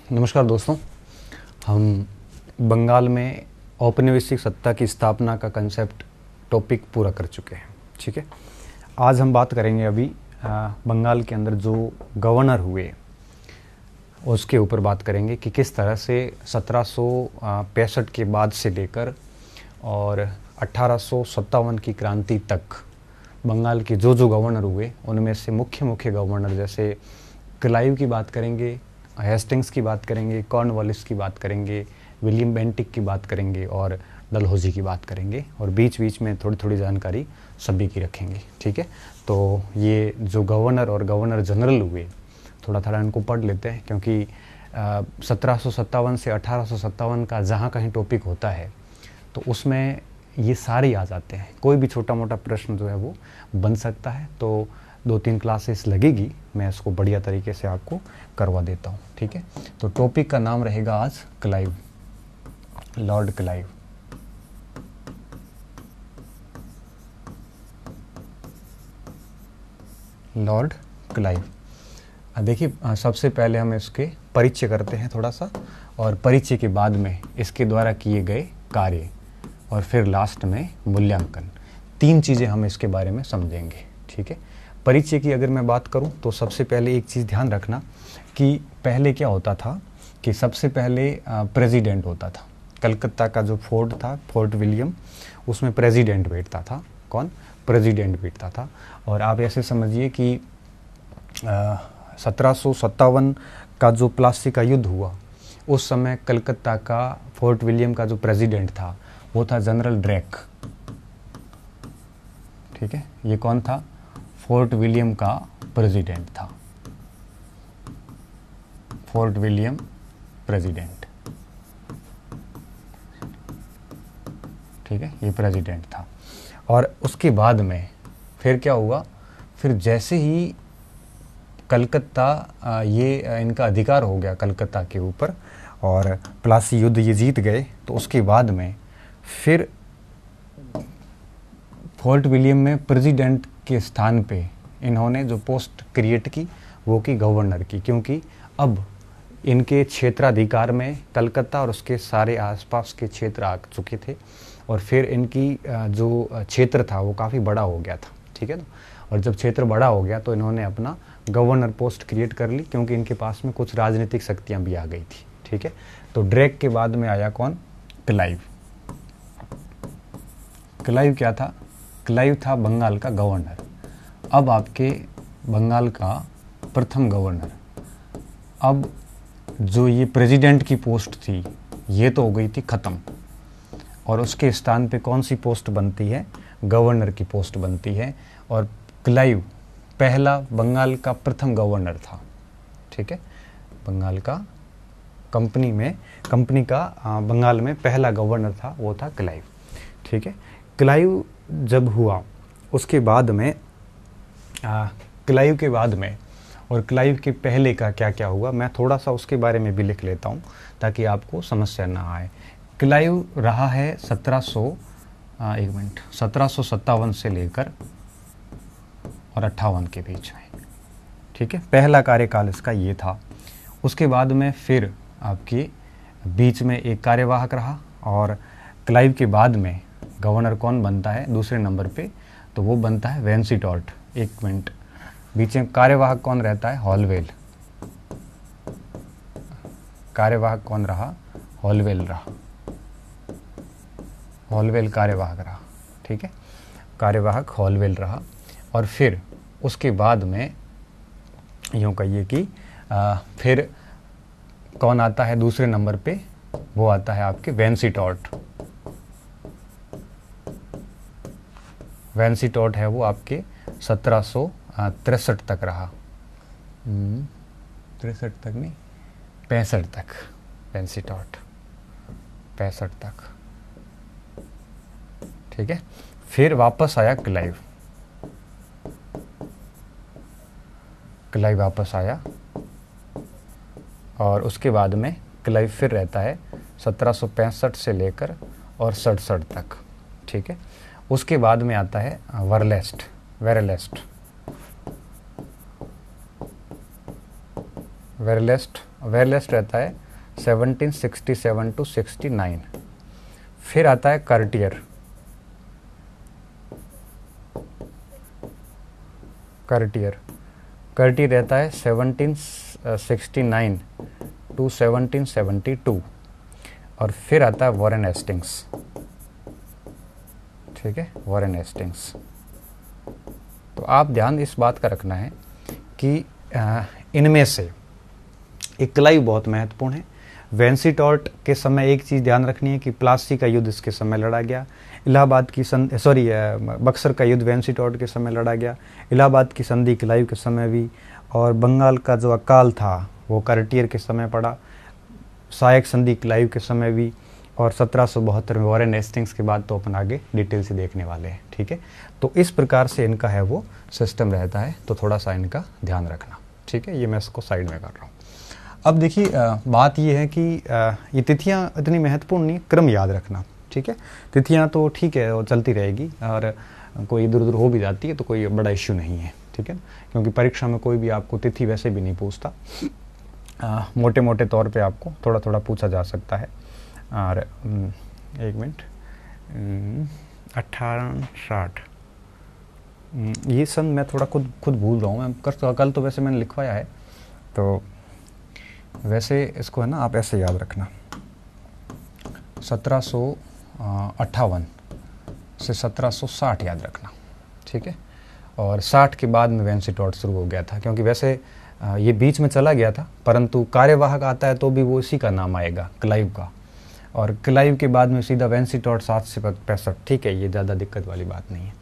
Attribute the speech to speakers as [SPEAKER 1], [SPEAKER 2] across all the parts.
[SPEAKER 1] नमस्कार दोस्तों। हम बंगाल में औपनिवेशिक सत्ता की स्थापना का कंसेप्ट टॉपिक पूरा कर चुके हैं। ठीक है, आज हम बात करेंगे अभी बंगाल के अंदर जो गवर्नर हुए उसके ऊपर बात करेंगे कि किस तरह से 1765 के बाद से लेकर और 1857 की क्रांति तक बंगाल के जो गवर्नर हुए उनमें से मुख्य गवर्नर जैसे क्लाइव की बात करेंगे, हेस्टिंग्स की बात करेंगे, कॉर्नवालिस की बात करेंगे, विलियम बेंटिक की बात करेंगे और डलहौजी की बात करेंगे और बीच बीच में थोड़ी थोड़ी जानकारी सभी की रखेंगे। ठीक है, तो ये जो गवर्नर और गवर्नर जनरल हुए थोड़ा थोड़ा इनको पढ़ लेते हैं, क्योंकि 1757 से 1857 का जहाँ कहीं टॉपिक होता है तो उसमें ये सारे आ जाते हैं। कोई भी छोटा मोटा प्रश्न जो है वो बन सकता है, तो 2-3 क्लासेस लगेगी, मैं इसको बढ़िया तरीके से आपको करवा देता हूँ। ठीक है, तो टॉपिक का नाम रहेगा आज Clive, Lord Clive. Lord Clive, देखिए सबसे पहले हम इसके परिचय करते हैं थोड़ा सा, और परिचय के बाद में इसके द्वारा किए गए कार्य और फिर लास्ट में मूल्यांकन। 3 चीज़ें हम इसके बारे में समझेंगे। ठीक है, परिचय की अगर मैं बात करूं तो सबसे पहले एक चीज़ ध्यान रखना कि पहले क्या होता था कि सबसे पहले प्रेसिडेंट होता था। कलकत्ता का जो फोर्ट था, फोर्ट विलियम, उसमें प्रेसिडेंट बैठता था। कौन? प्रेसिडेंट बैठता था। और आप ऐसे समझिए कि 1757 का जो प्लासी का युद्ध हुआ उस समय कलकत्ता का फोर्ट विलियम का जो प्रेसिडेंट था वो था जनरल ड्रेक। ठीक है, ये कौन था? फोर्ट विलियम का प्रेसिडेंट था। Fort William president. ठीक है, ये प्रेसिडेंट था। और उसके बाद में फिर क्या हुआ? फिर जैसे ही कलकत्ता ये इनका अधिकार हो गया कलकत्ता के ऊपर और प्लासी युद्ध ये जीत गए, तो उसके बाद में फिर फोर्ट विलियम में प्रेसिडेंट के स्थान पे इन्होंने जो पोस्ट क्रिएट की वो की गवर्नर की, क्योंकि अब इनके क्षेत्राधिकार में कलकत्ता और उसके सारे आसपास के क्षेत्र आ चुके थे और फिर इनकी जो क्षेत्र था वो काफ़ी बड़ा हो गया था। ठीक है ना, और जब क्षेत्र बड़ा हो गया तो इन्होंने अपना गवर्नर पोस्ट क्रिएट कर ली, क्योंकि इनके पास में कुछ राजनीतिक शक्तियाँ भी आ गई थी। ठीक है, तो ड्रेक के बाद में आया कौन? क्लाइव। क्लाइव क्या था? क्लाइव था बंगाल का गवर्नर। अब आपके बंगाल का प्रथम गवर्नर। अब जो ये प्रेसिडेंट की पोस्ट थी ये तो हो गई थी ख़त्म, और उसके स्थान पे कौन सी पोस्ट बनती है? गवर्नर की पोस्ट बनती है। और क्लाइव पहला बंगाल का प्रथम गवर्नर था। ठीक है, बंगाल का कंपनी का बंगाल में पहला गवर्नर था, वो था क्लाइव। ठीक है, क्लाइव जब हुआ उसके बाद में क्लाइव के बाद में और क्लाइव के पहले का क्या क्या हुआ मैं थोड़ा सा उसके बारे में भी लिख लेता हूँ ताकि आपको समस्या ना आए। क्लाइव रहा है 1757 से लेकर और 58 के बीच में। ठीक है, पहला कार्यकाल इसका ये था। उसके बाद में फिर आपके बीच में एक कार्यवाहक रहा, और क्लाइव के बाद में गवर्नर कौन बनता है दूसरे नंबर पे? तो वो बनता है वेंसीटॉर्ट। एक मिनट, बीच में कार्यवाहक कौन रहता है? हॉलवेल। कार्यवाहक कौन रहा? हॉलवेल रहा। हॉलवेल कार्यवाहक रहा। ठीक है, कार्यवाहक हॉलवेल रहा। और फिर उसके बाद में यूँ कहिए कि फिर कौन आता है दूसरे नंबर पे? वो आता है आपके वेंसीटॉर्ट। वेंसीटॉर्ट है वो आपके 1763 तक रहा। 63 तक नहीं, 65 तक। वेंसीटॉर्ट 65 तक। ठीक है, फिर वापस आया क्लाइव। क्लाइव वापस आया और उसके बाद में क्लाइव फिर रहता है 1765 से लेकर और 67 तक। ठीक है, उसके बाद में आता है वेरलेस्ट। वेरलेस्ट रहता है 1767 टू 69। फिर आता है कार्टियर रहता है 1769 टू 1772। और फिर आता है वॉरेन हेस्टिंग्स। ठीक है, वॉरेन हेस्टिंग्स। तो आप ध्यान इस बात का रखना है कि इनमें से एक क्लाइव बहुत महत्वपूर्ण है। वेंसीटॉर्ट के समय एक चीज़ ध्यान रखनी है कि प्लासी का युद्ध इसके समय लड़ा गया। इलाहाबाद की बक्सर का युद्ध वेंसीटॉर्ट के समय लड़ा गया। इलाहाबाद की संधि क्लाइव के समय भी। और बंगाल का जो अकाल था वो कार्टियर के समय पड़ा। सहायक संधि क्लाइव के समय भी। और 1772 में वॉरेन हेस्टिंग्स के बाद तो अपन आगे डिटेल से देखने वाले हैं। ठीक है, तो इस प्रकार से इनका है वो सिस्टम रहता है, तो थोड़ा सा इनका ध्यान रखना। ठीक है, ये मैं इसको साइड में कर रहा हूँ। अब देखिए बात ये है कि ये तिथियाँ इतनी महत्वपूर्ण नहीं, क्रम याद रखना। ठीक है, तिथियाँ तो ठीक है और चलती रहेगी, और कोई इधर उधर हो भी जाती है तो कोई बड़ा इश्यू नहीं है। ठीक है, क्योंकि परीक्षा में कोई भी आपको तिथि वैसे भी नहीं पूछता, मोटे मोटे तौर पे आपको थोड़ा थोड़ा पूछा जा सकता है। और एक मिनट, 1860 ये सन मैं थोड़ा खुद भूल रहा हूँ। मैं कल तो वैसे मैंने लिखवाया है, तो वैसे इसको है ना आप ऐसे याद रखना, 1758 से 1760 याद रखना। ठीक है, और 60 के बाद में वेंसीटॉर्ट शुरू हो गया था, क्योंकि वैसे ये बीच में चला गया था, परंतु कार्यवाहक आता है तो भी वो इसी का नाम आएगा, क्लाइव का। और क्लाइव के बाद में सीधा वेंसीटॉर्ट 7 से 65। ठीक है, ये ज़्यादा दिक्कत वाली बात नहीं है।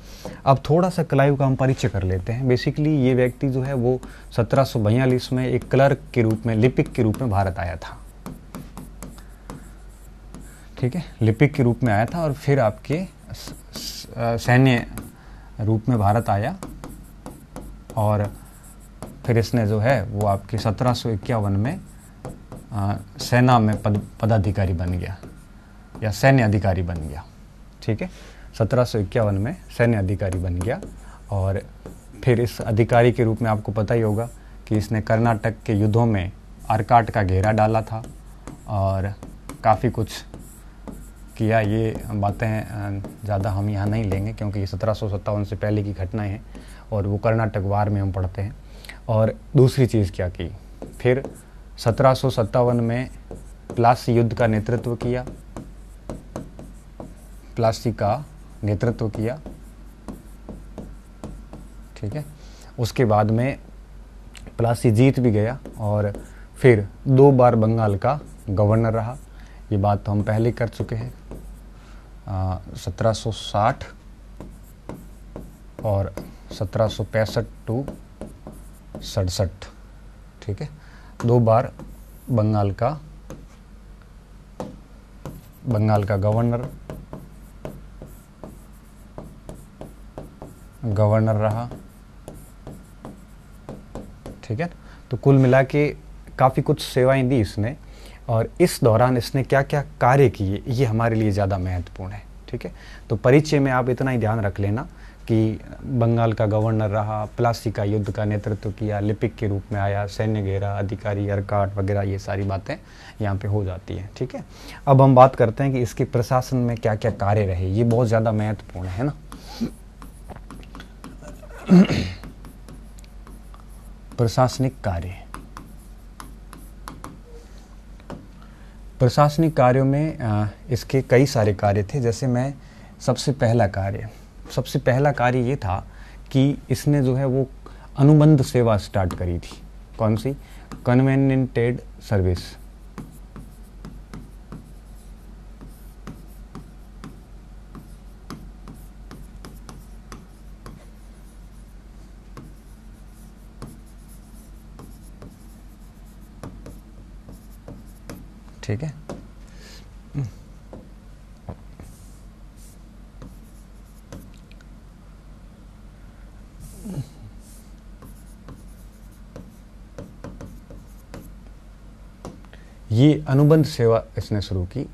[SPEAKER 1] अब थोड़ा सा क्लाइव का हम परिचय कर लेते हैं। बेसिकली ये व्यक्ति जो है वो 1742 में एक क्लर्क के रूप में, लिपिक के रूप में भारत आया था। ठीक है, लिपिक के रूप में आया था और फिर आपके सैन्य रूप में भारत आया, और फिर इसने जो है वो आपके 1751 में सेना में पदाधिकारी बन गया या सैन्य अधिकारी बन गया। ठीक है, 1751 में सैन्य अधिकारी बन गया। और फिर इस अधिकारी के रूप में आपको पता ही होगा कि इसने कर्नाटक के युद्धों में आर्काट का घेरा डाला था और काफ़ी कुछ किया। ये बातें ज़्यादा हम यहाँ नहीं लेंगे, क्योंकि ये 1757 से पहले की घटनाएं हैं और वो कर्नाटक वार में हम पढ़ते हैं। और दूसरी चीज़ क्या की, फिर 1757 में प्लासी युद्ध का नेतृत्व किया, प्लासी का नेतृत्व किया। ठीक है, उसके बाद में प्लासी जीत भी गया और फिर 2 बार बंगाल का गवर्नर रहा। ये बात तो हम पहले कर चुके हैं, 1760 और 1765 टू 67। ठीक है, 2 बार बंगाल का गवर्नर रहा। ठीक है, तो कुल मिला के काफ़ी कुछ सेवाएं दी इसने, और इस दौरान इसने क्या क्या कार्य किए ये हमारे लिए ज़्यादा महत्वपूर्ण है। ठीक है, तो परिचय में आप इतना ही ध्यान रख लेना कि बंगाल का गवर्नर रहा, प्लासी का युद्ध का नेतृत्व किया, लिपिक के रूप में आया, सैन्य घेरा, अधिकारी, आर्काट वगैरह, ये सारी बातें यहाँ पे हो जाती हैं। ठीक है, अब हम बात करते हैं कि इसके प्रशासन में क्या क्या कार्य रहे। ये बहुत ज़्यादा महत्वपूर्ण है ना। प्रशासनिक कार्य, प्रशासनिक कार्यों में इसके कई सारे कार्य थे। जैसे मैं सबसे पहला कार्य ये था कि इसने जो है वो अनुबंध सेवा स्टार्ट करी थी। कौन सी? कन्वेनिएंटेड सर्विस। ठीक है, ये अनुबंध सेवा इसने शुरू की।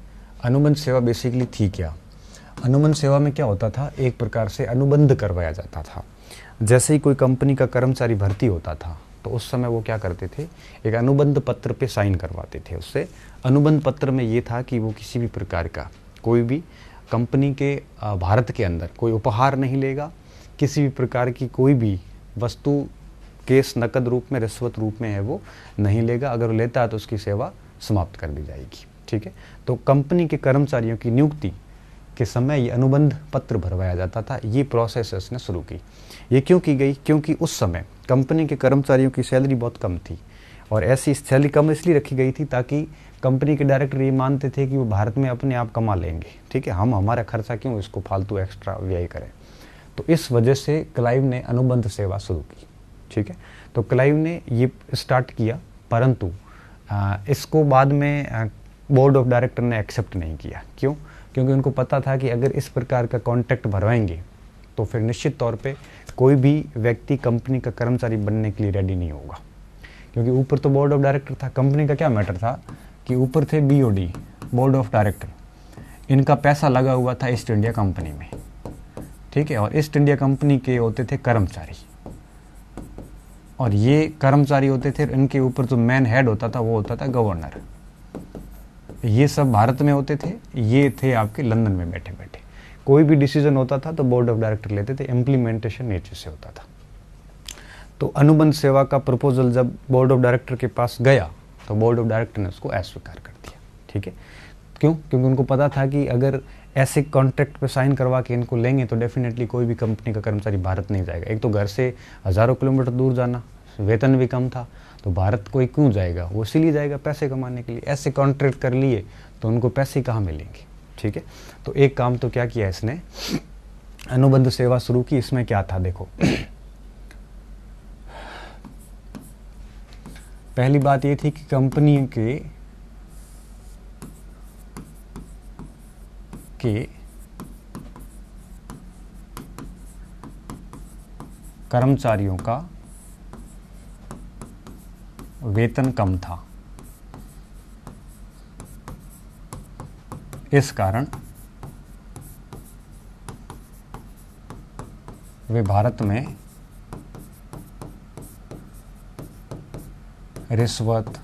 [SPEAKER 1] अनुबंध सेवा बेसिकली थी क्या? अनुबंध सेवा में क्या होता था, एक प्रकार से अनुबंध करवाया जाता था। जैसे ही कोई कंपनी का कर्मचारी भर्ती होता था तो उस समय वो क्या करते थे, एक अनुबंध पत्र पे साइन करवाते थे उससे। अनुबंध पत्र में ये था कि वो किसी भी प्रकार का कोई भी कंपनी के भारत के अंदर कोई उपहार नहीं लेगा, किसी भी प्रकार की कोई भी वस्तु केस नकद रूप में, रिश्वत रूप में है वो नहीं लेगा, अगर वो लेता है तो उसकी सेवा समाप्त कर दी जाएगी। ठीक है, तो कंपनी के कर्मचारियों की नियुक्ति के समय ये अनुबंध पत्र भरवाया जाता था। ये प्रोसेस उसने शुरू की। ये क्यों की गई, क्योंकि उस समय कंपनी के कर्मचारियों की सैलरी बहुत कम थी, और ऐसी सैलरी कम इसलिए रखी गई थी ताकि कंपनी के डायरेक्टर ये मानते थे कि वो भारत में अपने आप कमा लेंगे। ठीक है, हम हमारा खर्चा क्यों इसको फालतू एक्स्ट्रा व्यय करें। तो इस वजह से क्लाइव ने अनुबंध सेवा शुरू की। ठीक है, तो क्लाइव ने ये स्टार्ट किया, परंतु इसको बाद में बोर्ड ऑफ डायरेक्टर ने एक्सेप्ट नहीं किया। क्यों? क्योंकि उनको पता था कि अगर इस प्रकार का कॉन्ट्रैक्ट भरवाएंगे तो फिर निश्चित तौर पे कोई भी व्यक्ति कंपनी का कर्मचारी बनने के लिए रेडी नहीं होगा, क्योंकि ऊपर तो बोर्ड ऑफ डायरेक्टर था। कंपनी का क्या मैटर था कि ऊपर थे BOD, बोर्ड ऑफ डायरेक्टर, इनका पैसा लगा हुआ था ईस्ट इंडिया कंपनी में। ठीक है, और ईस्ट इंडिया कंपनी के होते थे कर्मचारी, और ये कर्मचारी होते थे, इनके ऊपर जो मैन हेड होता था वो होता था गवर्नर। ये सब भारत में होते थे, ये थे आपके लंदन में बैठे बैठे। कोई भी डिसीजन होता था तो बोर्ड ऑफ डायरेक्टर लेते थे, इम्प्लीमेंटेशन नीचे से होता था। तो अनुबंध सेवा का प्रपोजल जब बोर्ड ऑफ डायरेक्टर के पास गया तो बोर्ड ऑफ डायरेक्टर ने उसको अस्वीकार कर दिया। ठीक है, क्यों? क्योंकि उनको पता था कि अगर ऐसे कॉन्ट्रैक्ट पे साइन करवा के इनको लेंगे तो डेफिनेटली कोई भी कंपनी का कर्मचारी भारत नहीं जाएगा। एक तो घर से हज़ारों किलोमीटर दूर जाना, वेतन भी कम था, तो भारत कोई क्यों जाएगा, वो इसीलिए जाएगा पैसे कमाने के लिए। ऐसे कॉन्ट्रैक्ट कर लिए तो उनको पैसे कहाँ मिलेंगे। ठीक है, तो एक काम तो क्या किया इसने, अनुबंध सेवा शुरू की। इसमें क्या था देखो, पहली बात ये थी कि कंपनी के कर्मचारियों का वेतन कम था, इस कारण वे भारत में रिश्वत,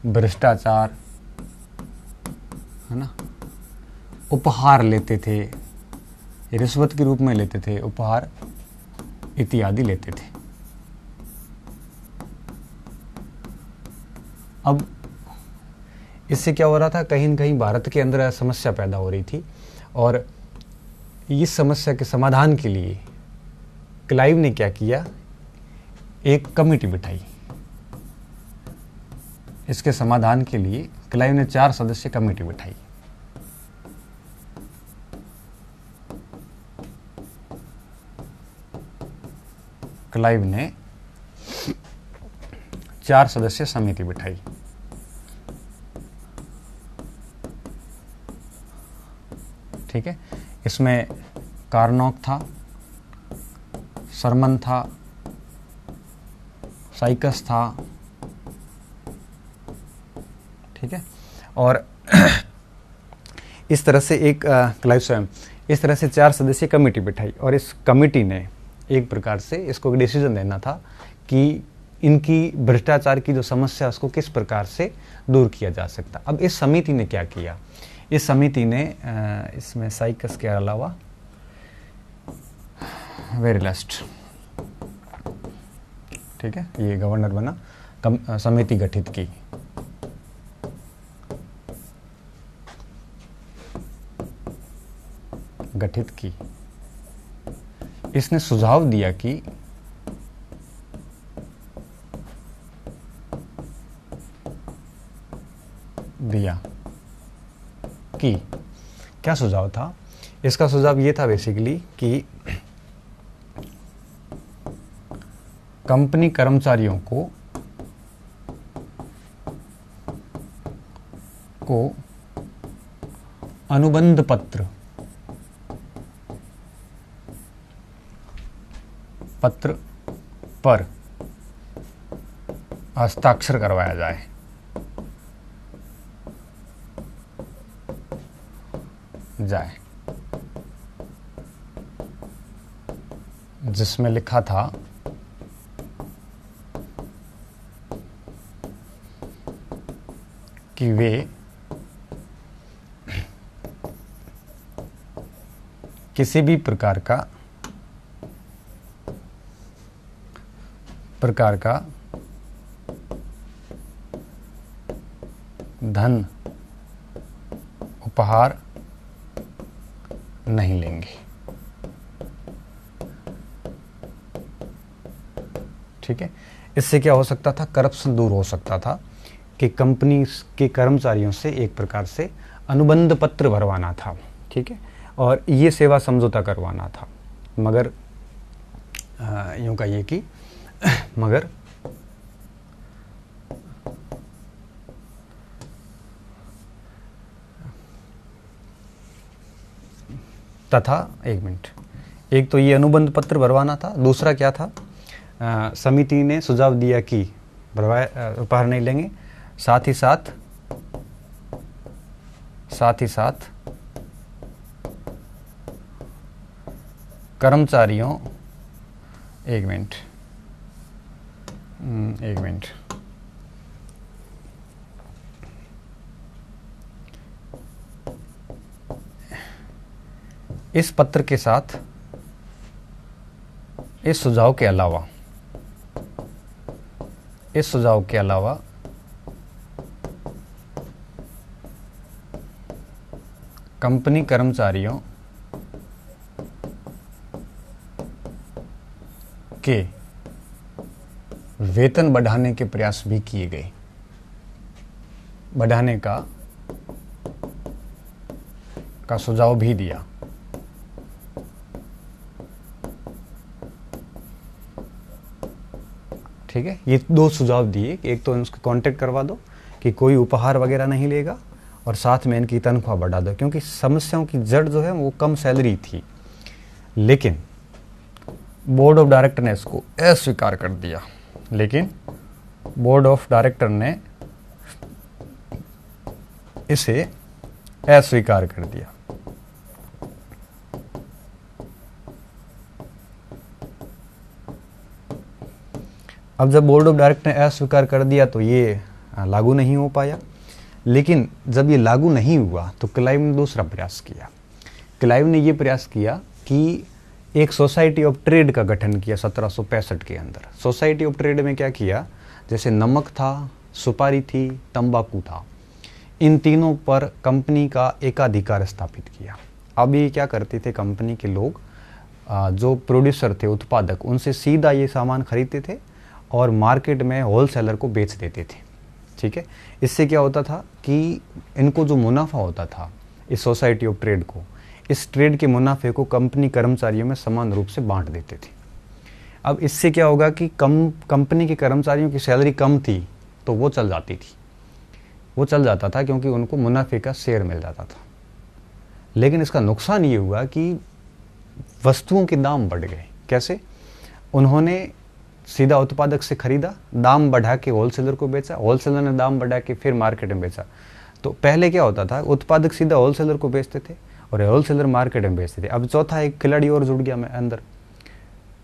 [SPEAKER 1] भ्रष्टाचार, है ना, उपहार लेते थे, रिश्वत के रूप में लेते थे, उपहार इत्यादि लेते थे। अब इससे क्या हो रहा था, कहीं न कहीं भारत के अंदर समस्या पैदा हो रही थी, और इस समस्या के समाधान के लिए क्लाइव ने क्या किया, एक कमेटी बिठाई। इसके समाधान के लिए क्लाइव ने 4 सदस्य कमेटी बिठाई। क्लाइव ने 4 सदस्य समिति बिठाई। ठीक है, इसमें कार्नोक था, शर्मन था, साइकस था। ठीक है, और इस तरह से एक क्लाइव स्वयं इस तरह से 4 सदस्यीय कमेटी बिठाई, और इस कमेटी ने एक प्रकार से इसको डिसीजन देना था कि इनकी भ्रष्टाचार की जो समस्या उसको किस प्रकार से दूर किया जा सकता। अब इस समिति ने क्या किया, इस समिति ने इसमें साइकस के अलावा वेरिलस्ट, ठीक है, ये गवर्नर बना, समिति गठित की। इसने सुझाव दिया कि क्या सुझाव था, इसका सुझाव ये था बेसिकली कि कंपनी कर्मचारियों को अनुबंध पत्र पर हस्ताक्षर करवाया जाए। जिसमें लिखा था कि वे किसी भी प्रकार का धन उपहार नहीं लेंगे। ठीक है, इससे क्या हो सकता था, करप्शन दूर हो सकता था कि कंपनी के कर्मचारियों से एक प्रकार से अनुबंध पत्र भरवाना था। ठीक है, और ये सेवा समझौता करवाना था। मगर यूं कहिए कि मगर तथा एक मिनट, एक तो ये अनुबंध पत्र भरवाना था, दूसरा क्या था, समिति ने सुझाव दिया कि उपहार नहीं लेंगे, साथ ही साथ कर्मचारियों एक मिनट इस पत्र के साथ इस सुझाव के अलावा कंपनी कर्मचारियों के वेतन बढ़ाने के प्रयास भी किए गए, बढ़ाने का सुझाव भी दिया। ठीक है, ये दो सुझाव दिए, एक तो इनसे कांटेक्ट करवा दो कि कोई उपहार वगैरह नहीं लेगा, और साथ में इनकी तनख्वाह बढ़ा दो, क्योंकि समस्याओं की जड़ जो है वो कम सैलरी थी। लेकिन बोर्ड ऑफ डायरेक्टर ने इसको अस्वीकार कर दिया। लेकिन बोर्ड ऑफ डायरेक्टर ने इसे अस्वीकार कर दिया। अब जब बोर्ड ऑफ डायरेक्टर ने अस्वीकार कर दिया तो ये लागू नहीं हो पाया। लेकिन जब ये लागू नहीं हुआ तो क्लाइव ने दूसरा प्रयास किया। क्लाइव ने ये प्रयास किया कि एक सोसाइटी ऑफ ट्रेड का गठन किया 1765 के अंदर। सोसाइटी ऑफ ट्रेड में क्या किया, जैसे नमक था, सुपारी थी, तंबाकू था, इन तीनों पर कंपनी का एकाधिकार स्थापित किया। अब ये क्या करते थे, कंपनी के लोग जो प्रोड्यूसर थे, उत्पादक, उनसे सीधा ये सामान खरीदते थे और मार्केट में होलसेलर को बेच देते थे। ठीक है, इससे क्या होता था कि इनको जो मुनाफा होता था इस सोसाइटी ऑफ ट्रेड को, इस ट्रेड के मुनाफे को कंपनी कर्मचारियों में समान रूप से बांट देते थे। अब इससे क्या होगा कि कंपनी के कर्मचारियों की सैलरी कम थी तो वो चल जाता था क्योंकि उनको मुनाफे का शेयर मिल जाता था। लेकिन इसका नुकसान ये हुआ कि वस्तुओं के दाम बढ़ गए। कैसे? उन्होंने सीधा उत्पादक से खरीदा, दाम बढ़ा के होलसेलर को बेचा, होलसेलर ने दाम बढ़ा के फिर मार्केट में बेचा। तो पहले क्या होता था, उत्पादक सीधा होलसेलर को बेचते थे और होलसेलर मार्केट में बेचते थे। अब चौथा एक खिलाड़ी और जुड़ गया अंदर।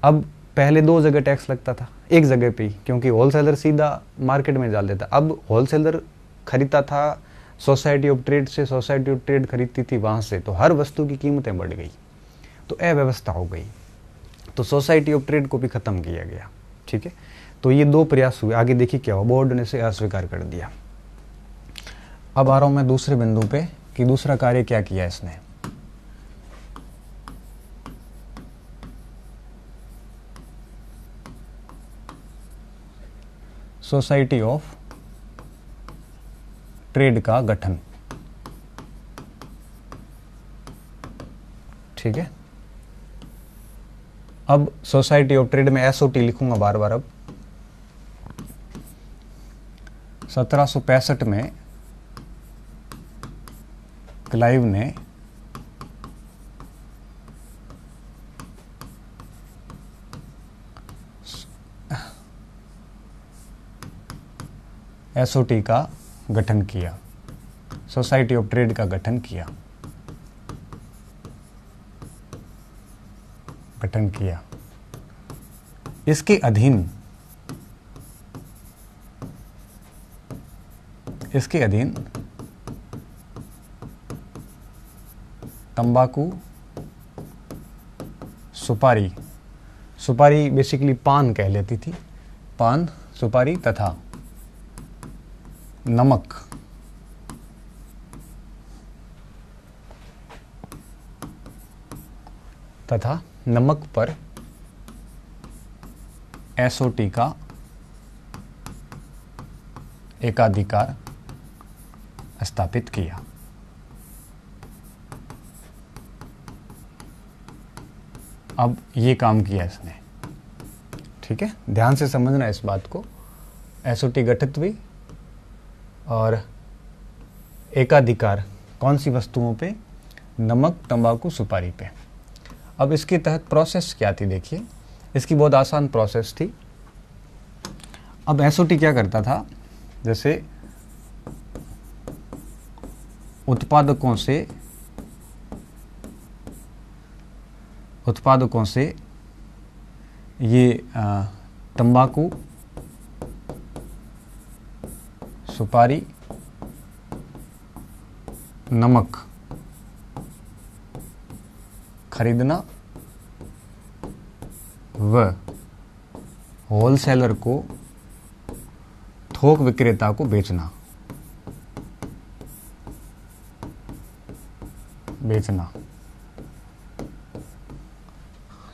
[SPEAKER 1] अब पहले 2 जगह टैक्स लगता था, एक जगह पे ही, क्योंकि होलसेलर सीधा मार्केट में डाल देता। अब होलसेलर खरीदता था सोसाइटी ऑफ ट्रेड से, सोसाइटी ऑफ ट्रेड खरीदती थी वहाँ से, तो हर वस्तु की कीमतें बढ़ गई, तो अव्यवस्था हो गई। तो सोसाइटी ऑफ ट्रेड को भी ख़त्म किया गया। ठीक है, तो ये 2 प्रयास हुए। आगे देखिए क्या हुआ, बोर्ड ने इसे अस्वीकार कर दिया। अब आ रहा हूँ मैं दूसरे बिंदु पे कि दूसरा कार्य क्या किया इसने। सोसाइटी ऑफ ट्रेड का गठन। ठीक है, अब सोसाइटी ऑफ ट्रेड में एसओटी लिखूंगा बार बार। अब 1765 में क्लाइव ने एसओटी का गठन किया, सोसाइटी ऑफ ट्रेड का गठन किया। इसके अधीन तंबाकू, सुपारी बेसिकली पान कहलाती थी, पान, सुपारी तथा नमक पर एसओटी का एकाधिकार स्थापित किया। अब ये काम किया इसने, ठीक है, ध्यान से समझना इस बात को। एसओटी गठित हुई और एकाधिकार कौन सी वस्तुओं पे? नमक, तंबाकू, सुपारी पे। अब इसके तहत प्रोसेस क्या थी देखिए, इसकी बहुत आसान प्रोसेस थी। अब एसओटी क्या करता था, जैसे उत्पादकों से ये तंबाकू, सुपारी, नमक खरीदना व होलसेलर को, थोक विक्रेता को बेचना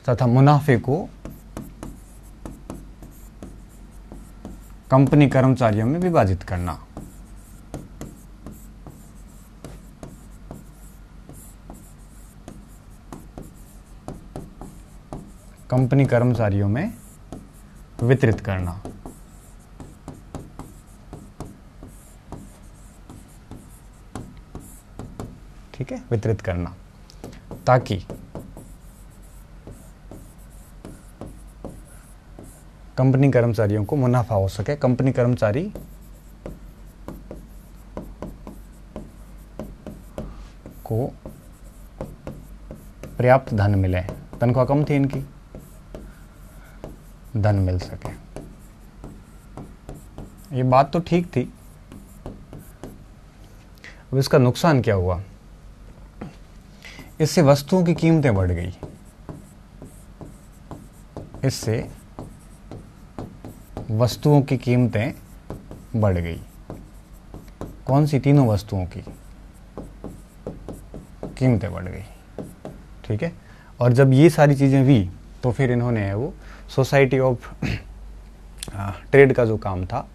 [SPEAKER 1] तथा मुनाफे को कंपनी कर्मचारियों में विभाजित करना। कंपनी कर्मचारियों में वितरित करना। ठीक है, वितरित करना ताकि कंपनी कर्मचारियों को मुनाफा हो सके, कंपनी कर्मचारी को पर्याप्त धन मिले, तनख्वाह कम थी इनकी, धन मिल सके। ये बात तो ठीक थी। अब इसका नुकसान क्या हुआ? इससे वस्तुओं की कीमतें बढ़ गई। इससे वस्तुओं की कीमतें बढ़ गई। कौन सी? तीनों वस्तुओं की कीमतें बढ़ गई। ठीक है, और जब ये सारी चीजें हुई तो फिर इन्होंने वो सोसाइटी ऑफ ट्रेड का जो काम था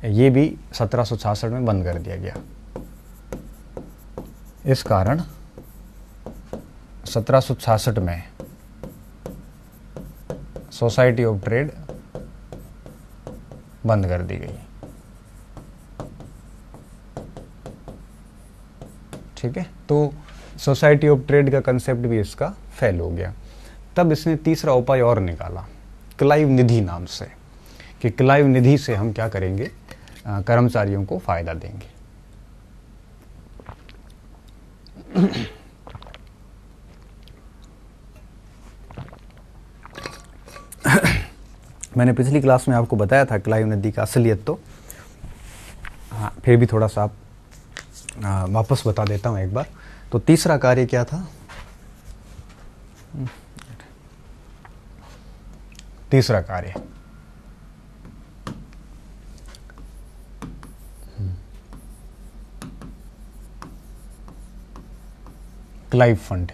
[SPEAKER 1] ये भी 1766 में बंद कर दिया गया। इस कारण 1766 में सोसाइटी ऑफ ट्रेड बंद कर दी गई। ठीक है, तो सोसाइटी ऑफ ट्रेड का कंसेप्ट भी इसका फेल हो गया। तब इसने तीसरा उपाय और निकाला, क्लाइव निधि नाम से, कि क्लाइव निधि से हम क्या करेंगे, कर्मचारियों को फायदा देंगे। मैंने पिछली क्लास में आपको बताया था क्लाइव निधि का असलियत, तो हाँ फिर भी थोड़ा सा आप वापस बता देता हूँ एक बार। तो तीसरा कार्य क्या था? तीसरा कार्य क्लाइव फंड।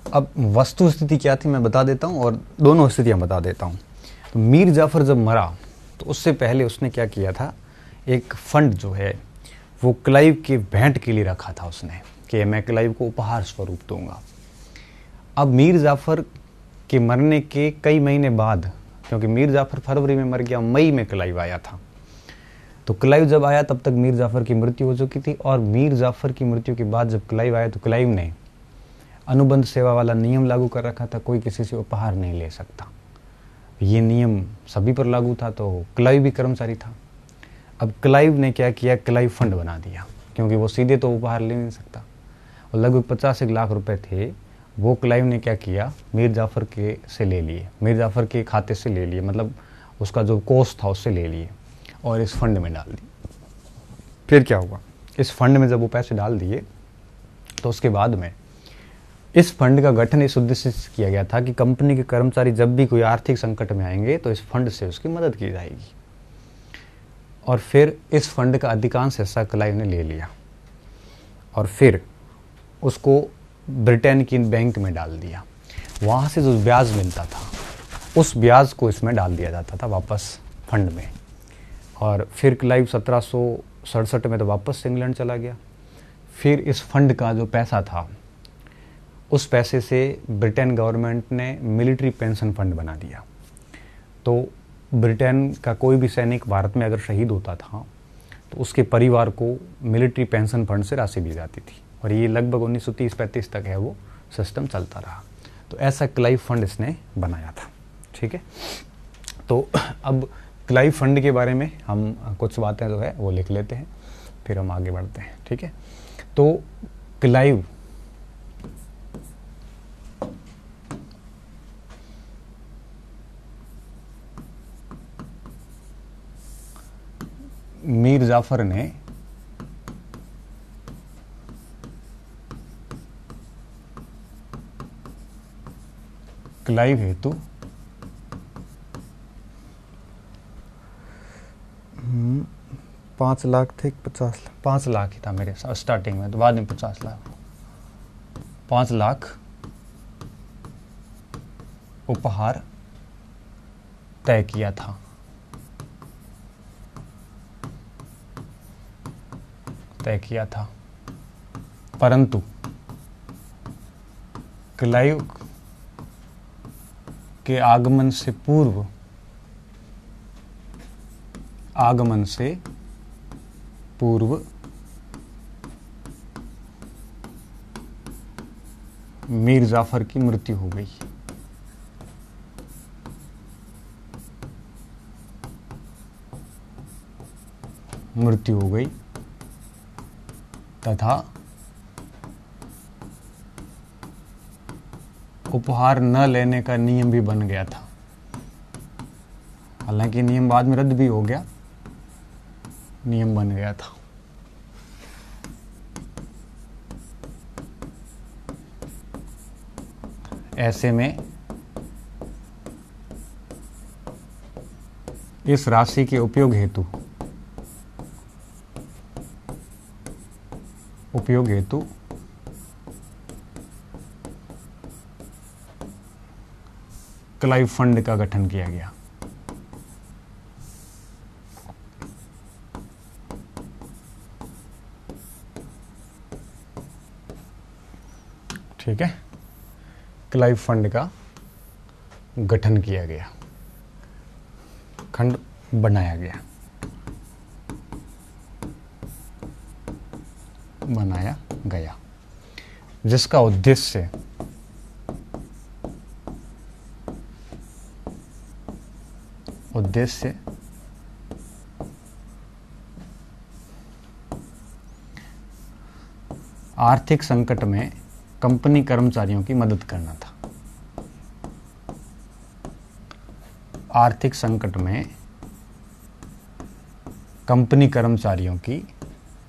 [SPEAKER 1] अब वस्तु स्थिति क्या थी मैं बता देता हूं और दोनों स्थितियां बता देता हूं। तो मीर जाफर जब मरा तो उससे पहले उसने क्या किया था, एक फंड जो है वो क्लाइव के भेंट के लिए रखा था उसने, कि मैं क्लाइव को उपहार स्वरूप दूंगा। अब मीर जाफर के मरने के कई महीने बाद, क्योंकि मीर जाफर फरवरी में मर गया, मई में क्लाइव आया था, तो क्लाइव जब आया तब तक मीर जाफर की मृत्यु हो चुकी थी। और मीर जाफर की मृत्यु के बाद जब क्लाइव आया तो क्लाइव ने अनुबंध सेवा वाला नियम लागू कर रखा था, कोई किसी से उपहार नहीं ले सकता। ये नियम सभी पर लागू था, तो क्लाइव भी कर्मचारी था। अब क्लाइव ने क्या किया, क्लाइव फंड बना दिया, क्योंकि वो सीधे तो उपहार ले नहीं सकता, और लगभग 50 लाख रुपए थे, वो क्लाइव ने क्या किया, मीर जाफ़र के से ले लिए, मीर जाफ़र के खाते से ले लिए, मतलब उसका जो कोष था उससे ले लिए और इस फंड में डाल दिए। फिर क्या हुआ, इस फंड में जब वो पैसे डाल दिए तो उसके बाद में इस फंड का गठन इस उद्देश्य से किया गया था कि कंपनी के कर्मचारी जब भी कोई आर्थिक संकट में आएंगे तो इस फंड से उसकी मदद की जाएगी। और फिर इस फंड का अधिकांश हिस्सा क्लाइव ने ले लिया और फिर उसको ब्रिटेन की बैंक में डाल दिया। वहाँ से जो ब्याज मिलता था उस ब्याज को इसमें डाल दिया जाता था वापस फंड में। और फिर क्लाइव 1767 में तो वापस से इंग्लैंड चला गया। फिर इस फंड का जो पैसा था उस पैसे से ब्रिटेन गवर्नमेंट ने मिलिट्री पेंशन फंड बना दिया। तो ब्रिटेन का कोई भी सैनिक भारत में अगर शहीद होता था तो उसके परिवार को मिलिट्री पेंशन फंड से राशि दी जाती थी, और ये लगभग 1930-35 तक है वो सिस्टम चलता रहा। तो ऐसा क्लाइव फंड इसने बनाया था। ठीक है, तो अब क्लाइव फंड के बारे में हम कुछ बातें जो है वो लिख लेते हैं, फिर हम आगे बढ़ते हैं। ठीक है, तो क्लाइव मीर जाफर ने क्लाइव हेतु 5 लाख थे, 50 लाख, 5 लाख ही था मेरे साथ स्टार्टिंग में, तो बाद में 50 लाख, 5 लाख उपहार तय किया था। परंतु क्लाइव के आगमन से पूर्व मीर जाफर की मृत्यु हो गई। तथा उपहार न लेने का नियम भी बन गया था। हालांकि नियम बाद में रद्द भी हो गया, नियम बन गया था। ऐसे में इस राशि के उपयोग हेतु क्लाइव फंड का गठन किया गया। ठीक है, क्लाइव फंड का गठन किया गया, खंड बनाया गया, जिसका उद्देश्य आर्थिक संकट में कंपनी कर्मचारियों की मदद करना था। आर्थिक संकट में कंपनी कर्मचारियों की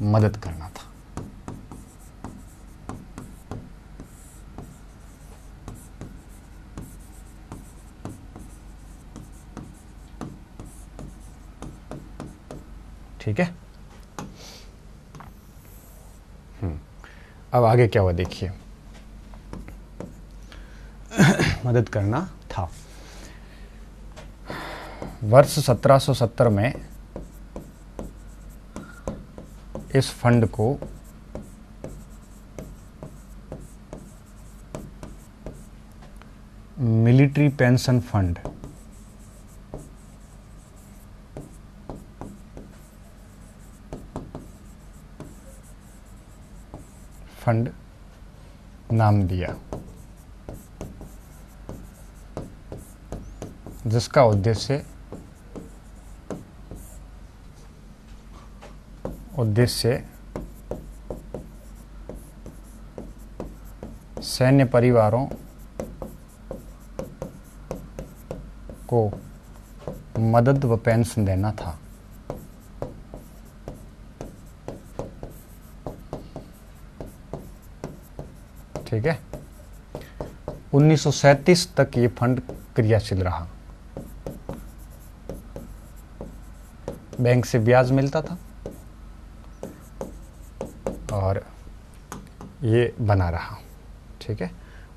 [SPEAKER 1] मदद करना था। ठीक है, अब आगे क्या हुआ देखिए। मदद करना था। वर्ष 1770 में इस फंड को मिलिट्री पेंशन फंड नाम दिया, जिसका उद्देश्य सैन्य परिवारों को मदद व पेंशन देना था। ठीक है, 1937 तक ये फंड क्रियाशील रहा। बैंक से ब्याज मिलता था और ये बना रहा। ठीक है,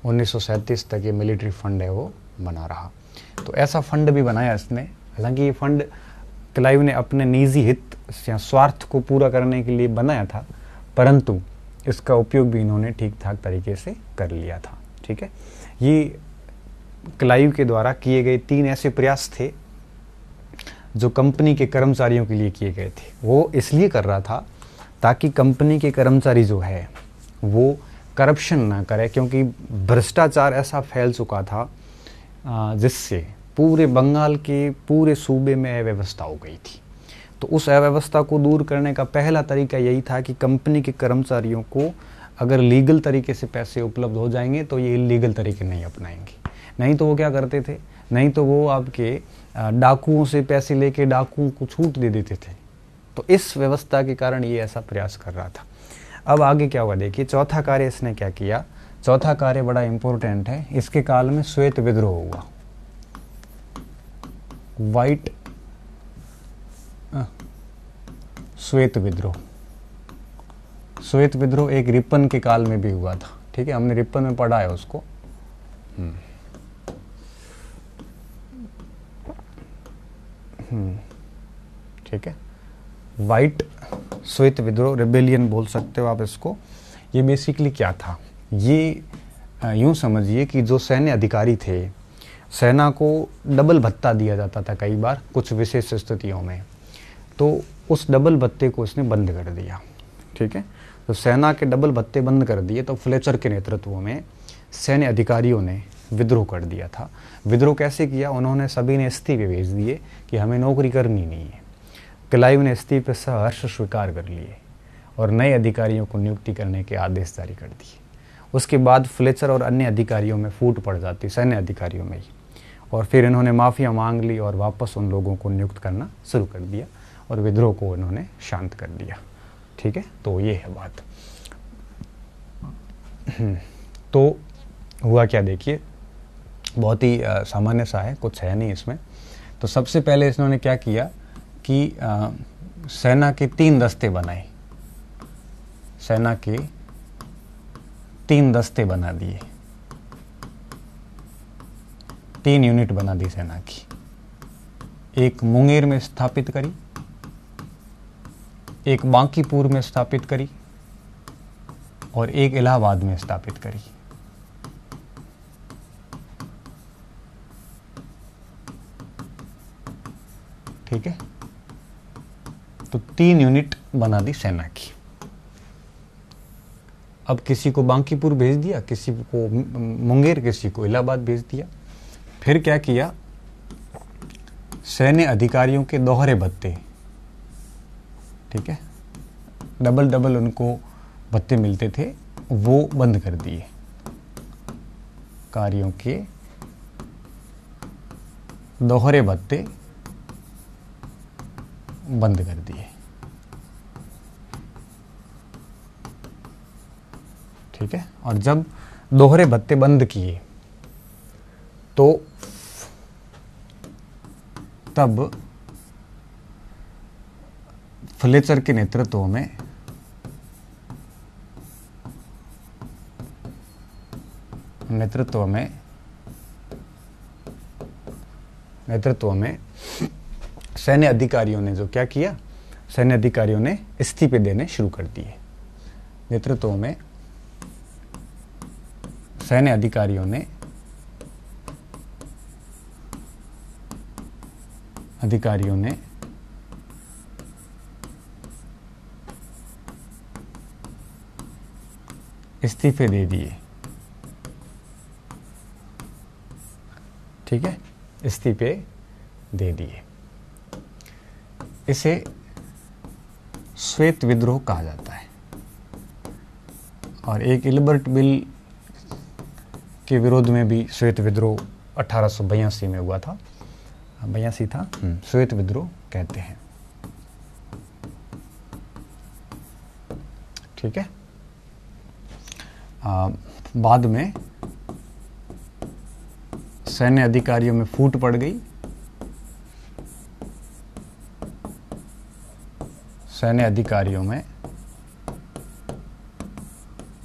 [SPEAKER 1] 1937 तक ये मिलिट्री फंड है वो बना रहा। तो ऐसा फंड भी बनाया इसने। हालांकि ये फंड क्लाइव ने अपने निजी हित या स्वार्थ को पूरा करने के लिए बनाया था, परंतु इसका उपयोग भी इन्होंने ठीक ठाक तरीके से कर लिया था। ठीक है, ये क्लाइव के द्वारा किए गए 3 ऐसे प्रयास थे जो कंपनी के कर्मचारियों के लिए किए गए थे। वो इसलिए कर रहा था ताकि कंपनी के कर्मचारी जो है वो करप्शन ना करे, क्योंकि भ्रष्टाचार ऐसा फैल चुका था जिससे पूरे बंगाल के पूरे सूबे में अव्यवस्था हो गई थी। तो उस अव्यवस्था को दूर करने का पहला तरीका यही था कि कंपनी के कर्मचारियों को अगर लीगल तरीके से पैसे उपलब्ध हो जाएंगे तो ये इलीगल तरीके नहीं अपनाएंगे। नहीं तो वो क्या करते थे, नहीं तो वो आपके डाकुओं से पैसे लेके डाकुओं को छूट दे देते थे। तो इस व्यवस्था के कारण ये ऐसा प्रयास कर रहा था। अब आगे क्या हुआ देखिए, चौथा कार्य इसने क्या किया। चौथा कार्य बड़ा इंपॉर्टेंट है। इसके काल में श्वेत विद्रोह हुआ। व्हाइट श्वेत विद्रोह। श्वेत विद्रोह एक रिपन के काल में भी हुआ था। ठीक है, हमने रिपन में पढ़ा है उसको। ठीक है, व्हाइट श्वेत विद्रोह, रिबेलियन बोल सकते हो आप इसको। ये बेसिकली क्या था, ये यूं समझिए कि जो सैन्य अधिकारी थे, सेना को डबल भत्ता दिया जाता था कई बार कुछ विशेष स्थितियों में, तो उस डबल भत्ते को इसने बंद कर दिया। ठीक है, तो सेना के डबल भत्ते बंद कर दिए। तो फ्लेचर के नेतृत्व में सैन्य अधिकारियों ने विद्रोह कर दिया था। विद्रोह कैसे किया, उन्होंने सभी ने इस्तीफे भेज दिए कि हमें नौकरी करनी नहीं है। क्लाइव ने इस्तीफे सहर्ष स्वीकार कर लिए और नए अधिकारियों को नियुक्ति करने के आदेश जारी कर दिए। उसके बाद फ्लेचर और अन्य अधिकारियों में फूट पड़ जाती, सैन्य अधिकारियों में ही, और फिर इन्होंने माफिया मांग ली और वापस उन लोगों को नियुक्त करना शुरू कर दिया और विद्रोह को इन्होंने शांत कर दिया। ठीक है, तो ये है बात। तो हुआ क्या देखिए, बहुत ही सामान्य सा है, कुछ है नहीं इसमें। तो सबसे पहले इन्होंने क्या किया कि सेना के 3 दस्ते बनाए। सेना के 3 दस्ते बना दिए, 3 यूनिट बना दी सेना की। एक मुंगेर में स्थापित करी, एक बांकीपुर में स्थापित करी और एक इलाहाबाद में स्थापित करी। ठीक है, तो 3 यूनिट बना दी सेना की। अब किसी को बांकीपुर भेज दिया, किसी को मुंगेर, किसी को इलाहाबाद भेज दिया। फिर क्या किया, सैन्य अधिकारियों के दोहरे भत्ते, ठीक है, डबल डबल उनको भत्ते मिलते थे, वो बंद कर दिए। कार्यों के दोहरे भत्ते बंद कर दिए। ठीक है, और जब दोहरे भत्ते बंद किए तो तब फ्लेचर के नेतृत्व में सैन्य अधिकारियों ने जो क्या किया, सैन्य अधिकारियों ने इस्तीफे देने शुरू कर दिए। नेतृत्व में सैन्य अधिकारियों ने इस्तीफे दे दिए। ठीक है, इस्तीफे दे दिए। इसे श्वेत विद्रोह कहा जाता है। और एक इल्बर्ट बिल के विरोध में भी श्वेत विद्रोह 1882 में हुआ था, 82 था, श्वेत विद्रोह कहते हैं। ठीक है। बाद में सैन्य अधिकारियों में फूट पड़ गई, सैन्य अधिकारियों में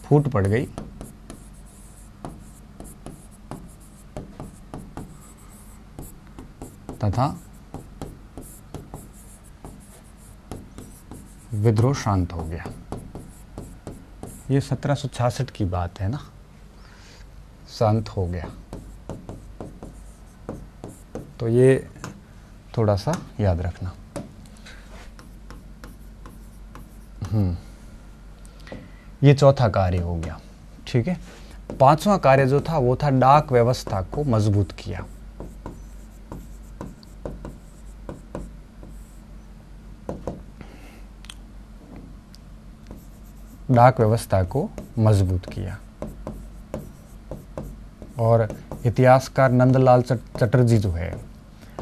[SPEAKER 1] फूट पड़ गई तथा विद्रोह शांत हो गया। ये 1766 की बात है ना, शांत हो गया। तो ये थोड़ा सा याद रखना। ये चौथा कार्य हो गया। ठीक है। पांचवा कार्य जो था वो था डाक व्यवस्था को मजबूत किया। डाक व्यवस्था को मजबूत किया। और इतिहासकार नंदलाल चटर्जी जो है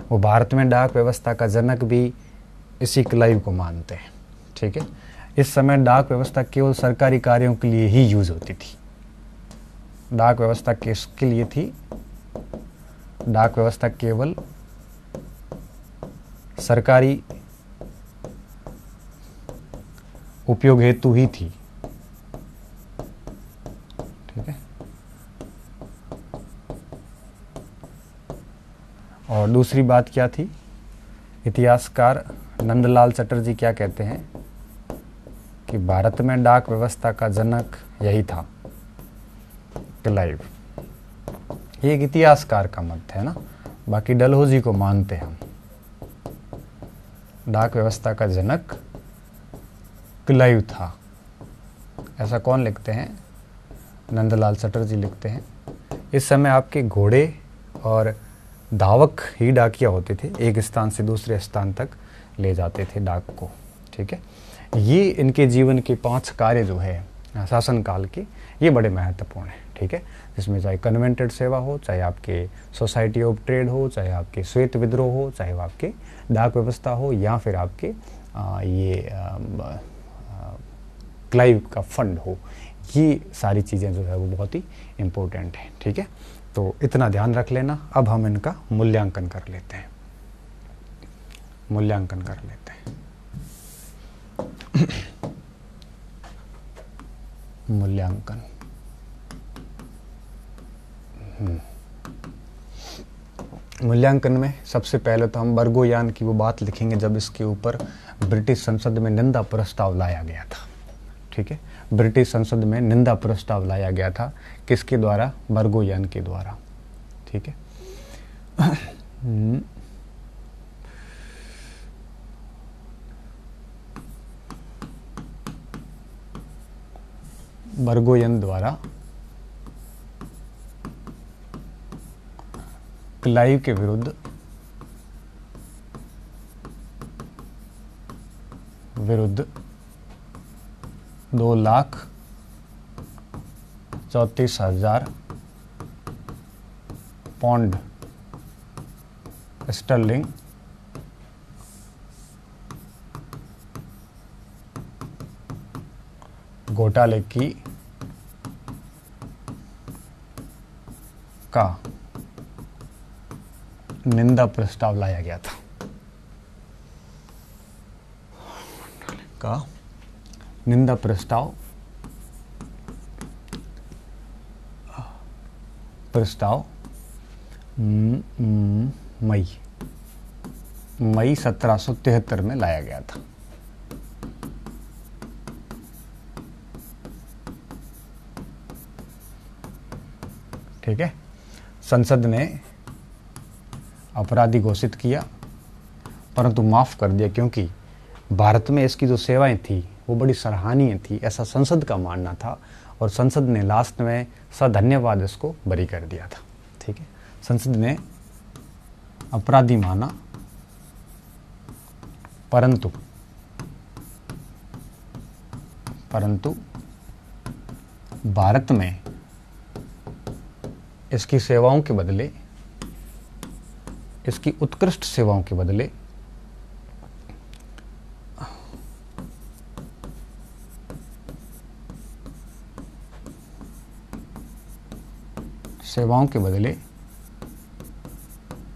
[SPEAKER 1] वो भारत में डाक व्यवस्था का जनक भी इसी क्लाइव को मानते हैं। ठीक है। इस समय डाक व्यवस्था केवल सरकारी कार्यों के लिए ही यूज होती थी। डाक व्यवस्था किसके लिए थी? डाक व्यवस्था केवल सरकारी उपयोग हेतु ही थी। ठीक है। और दूसरी बात क्या थी? इतिहासकार नंदलाल चटर्जी क्या कहते हैं कि भारत में डाक व्यवस्था का जनक यही था, क्लाइव। ये एक इतिहासकार का मत है ना, बाकी डलहौजी को मानते हैं हम। डाक व्यवस्था का जनक क्लाइव था। ऐसा कौन लिखते हैं? नंदलाल चटर्जी लिखते हैं। इस समय आपके घोड़े और धावक ही डाकिया होते थे, एक स्थान से दूसरे स्थान तक ले जाते थे डाक को। ठीक है। ये इनके जीवन के 5 कार्य जो है शासन काल के, ये बड़े महत्वपूर्ण हैं। ठीक है। जिसमें चाहे कन्वेंटेड सेवा हो, चाहे आपके सोसाइटी ऑफ ट्रेड हो, चाहे आपके श्वेत विद्रोह हो, चाहे आपके डाक व्यवस्था हो, या फिर आपके ये क्लाइव का फंड हो, ये सारी चीज़ें जो है वो बहुत ही इम्पोर्टेंट हैं। ठीक है। तो इतना ध्यान रख लेना। अब हम इनका मूल्यांकन कर लेते हैं। मूल्यांकन कर लेते हैं। मूल्यांकन। मूल्यांकन में सबसे पहले तो हम बर्गोयान की वो बात लिखेंगे जब इसके ऊपर ब्रिटिश संसद में निंदा प्रस्ताव लाया गया था। ठीक है। ब्रिटिश संसद में निंदा प्रस्ताव लाया गया था, किसके द्वारा? बर्गोयान के द्वारा। ठीक है। बर्गोयन द्वारा क्लाइव के विरुद्ध विरुद्ध 2,34,000 पाउंड स्टर्लिंग घोटाले की का निंदा प्रस्ताव लाया गया था। का निंदा प्रस्ताव मई 1773 में लाया गया था। ठीक है। संसद ने अपराधी घोषित किया, परंतु माफ कर दिया, क्योंकि भारत में इसकी जो सेवाएं थी वो बड़ी सराहनीय थी, ऐसा संसद का मानना था। और संसद ने लास्ट में सधन्यवाद इसको बरी कर दिया था। ठीक है। संसद ने अपराधी माना परंतु भारत में इसकी सेवाओं के बदले, इसकी उत्कृष्ट सेवाओं के बदले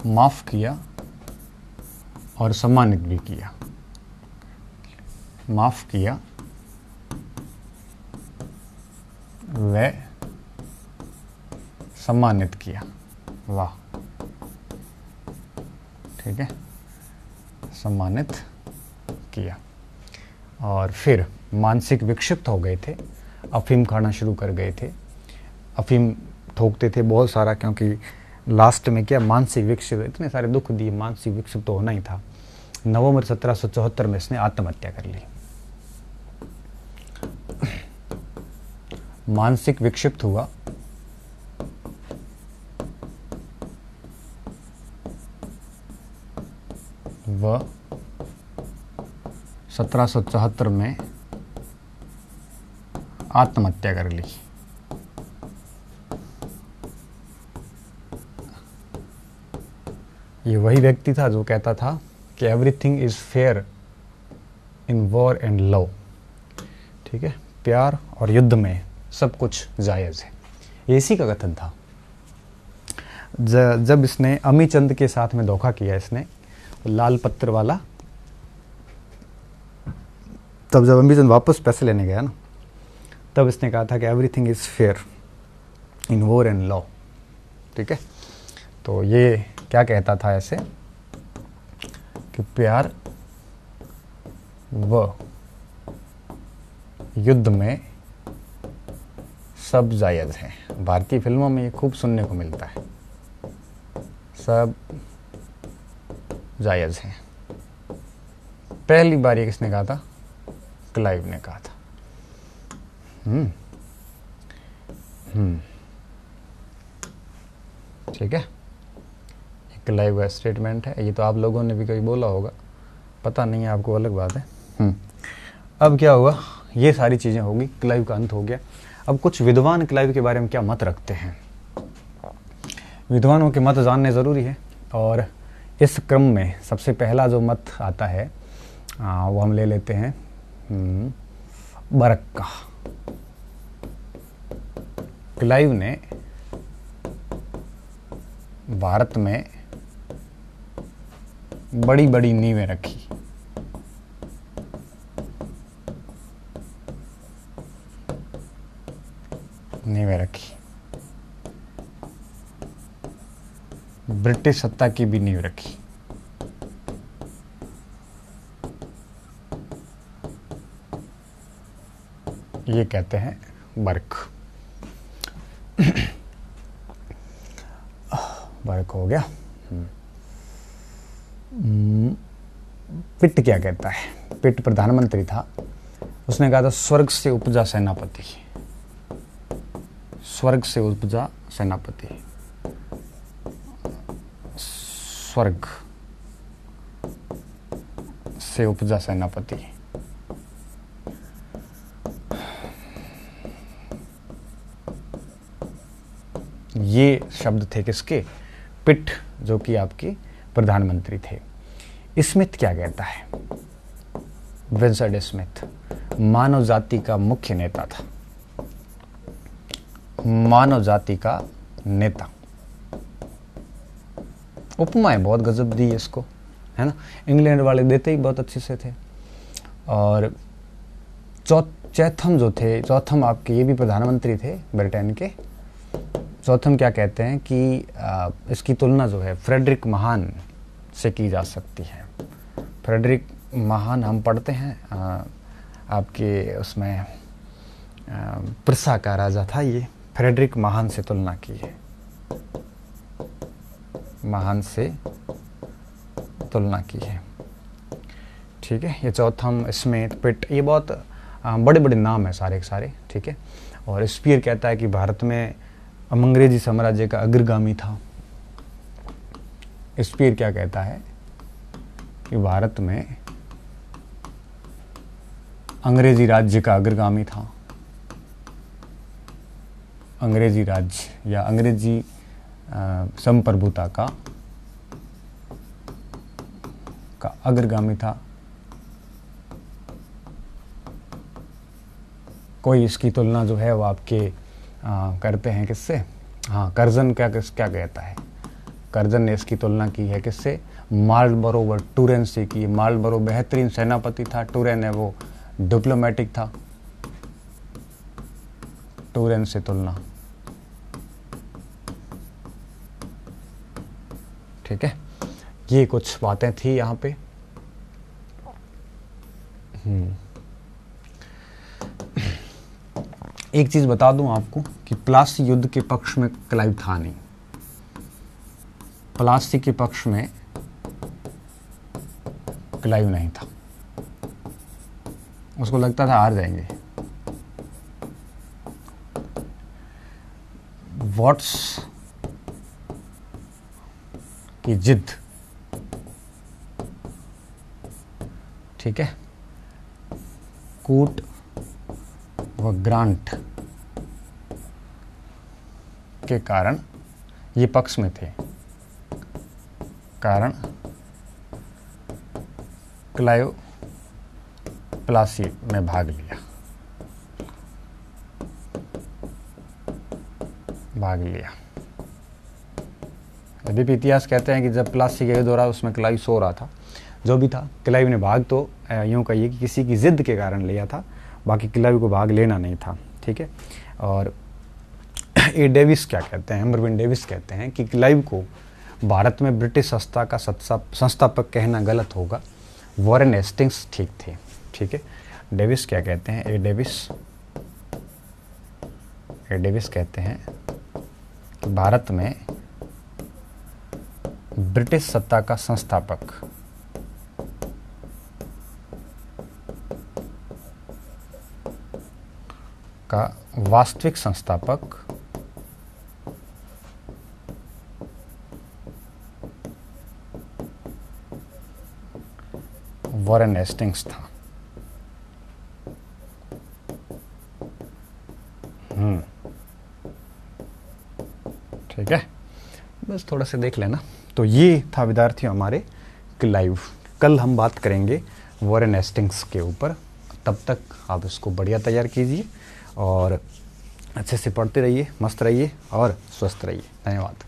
[SPEAKER 1] माफ किया और सम्मानित भी किया। माफ किया व सम्मानित किया। वाह, ठीक है, सम्मानित किया। और फिर मानसिक विक्षिप्त हो गए थे, अफीम खाना शुरू कर गए थे, अफीम ठोकते थे बहुत सारा, क्योंकि लास्ट में क्या, मानसिक विक्षिप्त, इतने सारे दुख दिए, मानसिक विक्षिप्त तो होना ही था। नवंबर 1774 में इसने आत्महत्या कर ली। मानसिक विक्षिप्त हुआ, वह 1774 में आत्महत्या कर ली। ये वही व्यक्ति था जो कहता था कि everything is fair in war and love, ठीक है, प्यार और युद्ध में सब कुछ जायज़ है। ये इसी का कथन था। जब इसने अमीचंद के साथ में धोखा किया, इसने लाल पत्थर वाला, तब जब अमीचंद वापस पैसे लेने गया ना, तब इसने कहा था कि everything is fair in war and love, ठीक है। तो ये क्या कहता था ऐसे कि प्यार व युद्ध में सब जायज़ है। भारतीय फिल्मों में ये खूब सुनने को मिलता है, सब जायज़ है। पहली बार ये किसने कहा था? क्लाइव ने कहा था। ठीक है, क्लाइव का स्टेटमेंट है। ये तो आप लोगों ने भी कभी बोला होगा, पता नहीं है आपको, अलग बात है। अब क्या हुआ, ये सारी चीज़ें होगी, क्लाइव का अंत हो गया। अब कुछ विद्वान क्लाइव के बारे में क्या मत रखते हैं, विद्वानों के मत जानने ज़रूरी है। और इस क्रम में सबसे पहला जो मत आता है वो हम ले लेते हैं बर्क का। क्लाइव ने भारत में बड़ी बड़ी नींवें रखी। ब्रिटिश सत्ता की भी नींव रखी। ये कहते हैं बर्क। बर्क हो गया। पिट क्या कहता है? पिट प्रधानमंत्री था, उसने कहा था स्वर्ग से उपजा सेनापति। स्वर्ग से उपजा सेनापति, स्वर्ग से उपजा सेनापति। ये शब्द थे किसके? पिट, जो कि आपके प्रधानमंत्री थे। स्मिथ क्या कहता है? विंसर्ड स्मिथ मानव जाति का मुख्य नेता था, मानव जाति का नेता। उपमाएं बहुत गजब दी इसको, है ना। इंग्लैंड वाले देते ही बहुत अच्छे से थे। और चौथम जो थे, चौथम आपके ये भी प्रधानमंत्री थे ब्रिटेन के। चौथम क्या कहते हैं कि इसकी तुलना जो है फ्रेडरिक महान से की जा सकती है। फ्रेडरिक महान हम पढ़ते हैं आपके उसमें, प्रसा का राजा था ये। फ्रेडरिक महान से तुलना की है, महान से तुलना की है। ठीक है, ये चौथम, स्मिथ, पिट, ये बहुत बड़े बड़े नाम है सारे के सारे। ठीक है। और स्पीयर कहता है कि भारत में अंग्रेजी साम्राज्य का अग्रगामी था। स्पीयर क्या कहता है कि भारत में अंग्रेजी राज्य का अग्रगामी था। अंग्रेजी राज्य या अंग्रेजी संप्रभुता का अग्रगामी था। कोई इसकी तुलना जो है वो आपके करते हैं किससे? हाँ, कर्जन क्या कहता है? कर्जन ने इसकी तुलना की है किससे? मार्लबरो व टूरेन से की। मार्लबरो बेहतरीन सेनापति था, टूरेन है वो डिप्लोमेटिक था। टूरेन से तुलना, ठीक है। ये कुछ बातें थी यहाँ पे। एक चीज बता दूं आपको कि प्लासी युद्ध के पक्ष में क्लाइव था नहीं। प्लासी के पक्ष में क्लाइव नहीं था। उसको लगता था हार जाएंगे। वॉट्स की जिद, ठीक है, कूट व ग्रांट के कारण ये पक्ष में थे। कारण क्लाइव प्लासी में भाग लिया। अभी भी इतिहास कहते हैं कि जब प्लासी का युद्ध हो रहा उसमें क्लाइव सो रहा था। जो भी था, क्लाइव ने भाग तो यूं कहिए कि किसी की जिद के कारण लिया था, बाकी क्लाइव को भाग लेना नहीं था, ठीक है। और ए डेविस क्या कहते हैं, अमरविन डेविस कहते हैं कि क्लाइव को भारत में ब्रिटिश संस्था का संस्थापक कहना गलत होगा, वॉरेन हेस्टिंग्स ठीक थे, ठीक है। डेविस क्या कहते हैं? ए डेविस कहते हैं कि भारत में ब्रिटिश सत्ता का संस्थापक का वास्तविक संस्थापक वॉरेन हेस्टिंग्स था। ठीक है, बस थोड़ा सा देख लेना। तो ये था विद्यार्थियों हमारे क्लाइव। कल हम बात करेंगे वॉरेन हेस्टिंग्स के ऊपर। तब तक आप इसको बढ़िया तैयार कीजिए और अच्छे से पढ़ते रहिए, मस्त रहिए और स्वस्थ रहिए। धन्यवाद।